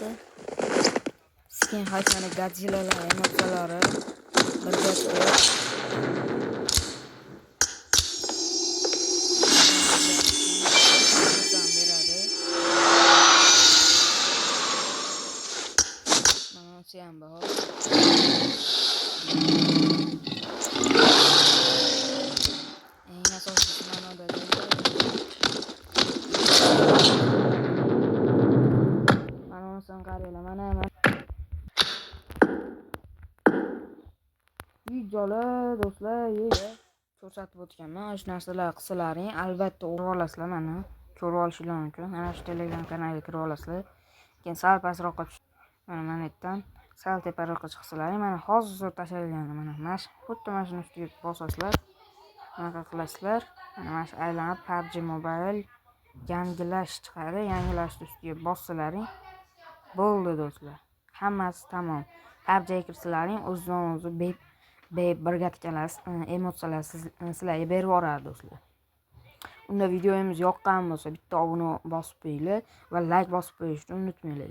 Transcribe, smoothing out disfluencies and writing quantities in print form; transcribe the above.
bo'lyapti. Skin hayfani Godzillalar emotsiyalari birga chiqib beradi. Mana bu ham bor. Eng asosiysi mana bu mana videolar do'stlar ko'rsatib o'tganman. Shu narsalar qilsalaring albatta o'rib olasizlar. Mana ko'rib olishingiz mumkin. Mana shu Telegram kanaliga kirib olasizlar. Keyin sal pastroqqa mana yerdan sal teparoqqa chiqsalaring mana hozir tashlangan mana xuddi mana shuni ustiga bosasizlar. Bunaqa qilasizlar. Mana shu aylanib PUBG Mobile yangilash chiqadi. Yangilashni ustiga bossalaring bo'ldi do'stlar. Hammasi tamom. PUBG'ga kirsalaring o'zidan o'zi birga tikkalasiz emotsiyalar sizlarga berib yuboradi do'stlar. Unda videomiz yoqqan bo'lsa bitta obuna bosib qo'yinglar va like bosib qo'yishni unutmanglar.